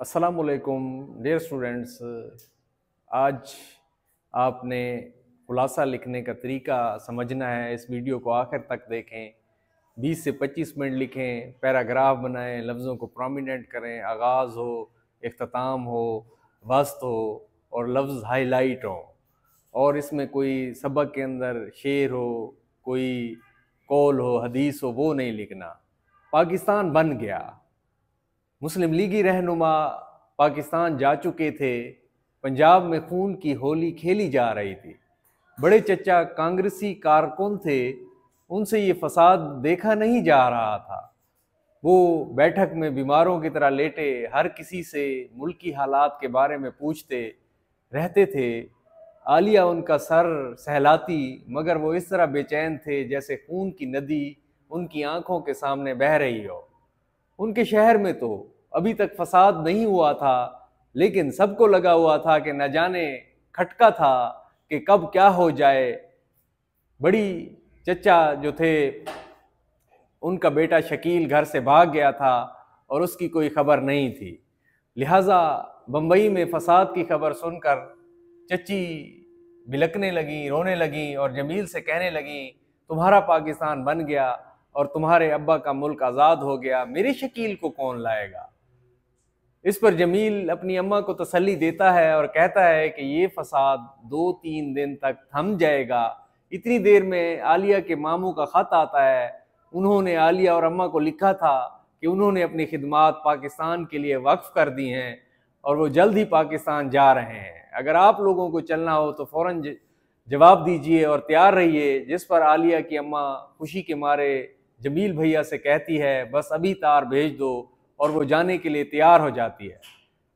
अस्सलामुअलैकुम dear students. आज आपने खुलासा लिखने का तरीका समझना है। इस वीडियो को आखिर तक देखें। 20 से 25 मिनट लिखें, पैराग्राफ बनाएं, लफ्ज़ों को प्रोमिनेंट करें, आगाज़ हो, इख्तिताम हो, वस्त हो और लफ्ज़ हाईलाइट हो। और इसमें कोई सबक के अंदर शेर हो, कोई कौल हो, हदीस हो, वो नहीं लिखना। पाकिस्तान बन गया, मुस्लिम लीगी रहनुमा पाकिस्तान जा चुके थे, पंजाब में खून की होली खेली जा रही थी। बड़े चचा कांग्रेसी कारकुन थे, उनसे ये फसाद देखा नहीं जा रहा था। वो बैठक में बीमारों की तरह लेटे हर किसी से मुल्की हालात के बारे में पूछते रहते थे। आलिया उनका सर सहलाती, मगर वो इस तरह बेचैन थे जैसे खून की नदी उनकी आंखों के सामने बह रही हो। उनके शहर में तो अभी तक फसाद नहीं हुआ था, लेकिन सबको लगा हुआ था कि न जाने खटका था कि कब क्या हो जाए। बड़ी चचा जो थे, उनका बेटा शकील घर से भाग गया था और उसकी कोई खबर नहीं थी। लिहाजा बम्बई में फसाद की खबर सुनकर चची बिलकने लगी, रोने लगी और जमील से कहने लगी, तुम्हारा पाकिस्तान बन गया और तुम्हारे अब्बा का मुल्क आज़ाद हो गया, मेरे शकील को कौन लाएगा। इस पर जमील अपनी अम्मा को तसल्ली देता है और कहता है कि ये फसाद 2-3 दिन तक थम जाएगा। इतनी देर में आलिया के मामू का ख़त आता है। उन्होंने आलिया और अम्मा को लिखा था कि उन्होंने अपनी खिदमात पाकिस्तान के लिए वक्फ कर दी हैं और वो जल्द ही पाकिस्तान जा रहे हैं। अगर आप लोगों को चलना हो तो फ़ौरन जवाब दीजिए और तैयार रहिए। जिस पर आलिया की अम्मा खुशी के मारे जमील भैया से कहती है, बस अभी तार भेज दो, और वो जाने के लिए तैयार हो जाती है।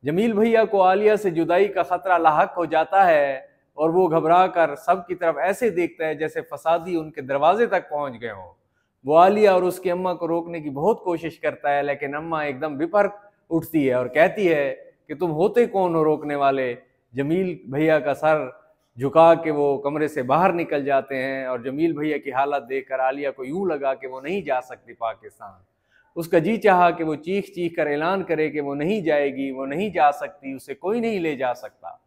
जमील भैया को आलिया से जुदाई का खतरा लाहक हो जाता है और वो घबरा कर सब की तरफ ऐसे देखता है जैसे फसादी उनके दरवाजे तक पहुंच गए हों। वो आलिया और उसकी अम्मा को रोकने की बहुत कोशिश करता है, लेकिन अम्मा एकदम बिपर उठती है और कहती है कि तुम होते कौन हो रोकने वाले। जमील भैया का सर झुका के वो कमरे से बाहर निकल जाते हैं और जमील भैया की हालत देखकर आलिया को यूं लगा कि वो नहीं जा सकती पाकिस्तान। उसका जी चाहा कि वो चीख चीख कर ऐलान करे कि वो नहीं जाएगी, वो नहीं जा सकती, उसे कोई नहीं ले जा सकता।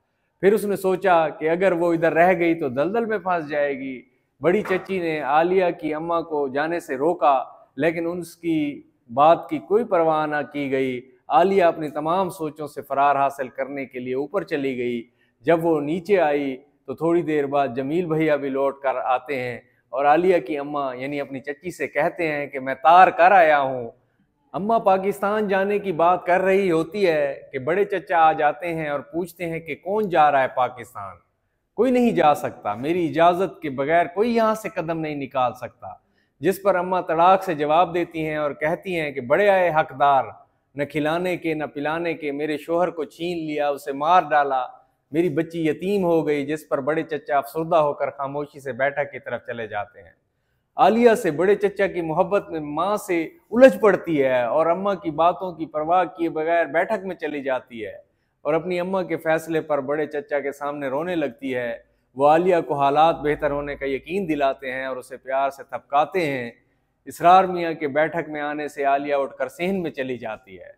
फिर उसने सोचा कि अगर वो इधर रह गई तो दलदल में फंस जाएगी। बड़ी चच्ची ने आलिया की अम्मा को जाने से रोका, लेकिन उसकी बात की कोई परवाह ना की गई। आलिया अपनी तमाम सोचों से फरार हासिल करने के लिए ऊपर चली गई। जब वो नीचे आई तो थोड़ी देर बाद जमील भैया भी लौट कर आते हैं और आलिया की अम्मा यानी अपनी चच्ची से कहते हैं कि मैं तार कर आया हूँ। अम्मा पाकिस्तान जाने की बात कर रही होती है कि बड़े चचा आ जाते हैं और पूछते हैं कि कौन जा रहा है पाकिस्तान। कोई नहीं जा सकता, मेरी इजाज़त के बगैर कोई यहाँ से कदम नहीं निकाल सकता। जिस पर अम्मा तड़ाक से जवाब देती हैं और कहती हैं कि बड़े आए हकदार, न खिलाने के न पिलाने के, मेरे शोहर को छीन लिया, उसे मार डाला, मेरी बच्ची यतीम हो गई। जिस पर बड़े चचा अफसरदा होकर खामोशी से बैठक की तरफ चले जाते हैं। आलिया से बड़े चचा की मोहब्बत में माँ से उलझ पड़ती है और अम्मा की बातों की परवाह किए बगैर बैठक में चली जाती है और अपनी अम्मा के फैसले पर बड़े चचा के सामने रोने लगती है। वो आलिया को हालात बेहतर होने का यकीन दिलाते हैं और उसे प्यार से थपकाते हैं। इसरार मियाँ के बैठक में आने से आलिया उठकर सेहन में चली जाती है।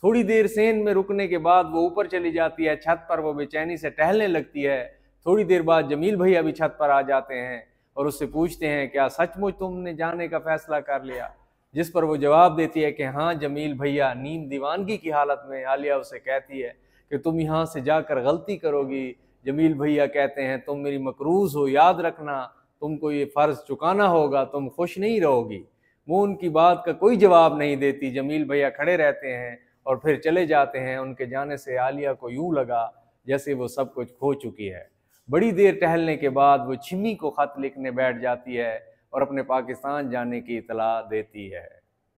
थोड़ी देर सेहन में रुकने के बाद वो ऊपर चली जाती है। छत पर वो बेचैनी से टहलने लगती है। थोड़ी देर बाद जमील भैया भी छत पर आ जाते हैं और उससे पूछते हैं, क्या सचमुच तुमने जाने का फैसला कर लिया। जिस पर वो जवाब देती है कि हाँ जमील भैया। नीम दीवानगी की हालत में आलिया उसे कहती है कि तुम यहाँ से जाकर गलती करोगी। जमील भैया कहते हैं, तुम मेरी मकरूज हो, याद रखना तुमको ये फ़र्ज़ चुकाना होगा, तुम खुश नहीं रहोगी। वो उनकी बात का कोई जवाब नहीं देती। जमील भैया खड़े रहते हैं और फिर चले जाते हैं। उनके जाने से आलिया को यूं लगा जैसे वो सब कुछ खो चुकी है। बड़ी देर टहलने के बाद वो छिमी को खत लिखने बैठ जाती है और अपने पाकिस्तान जाने की इतला देती है।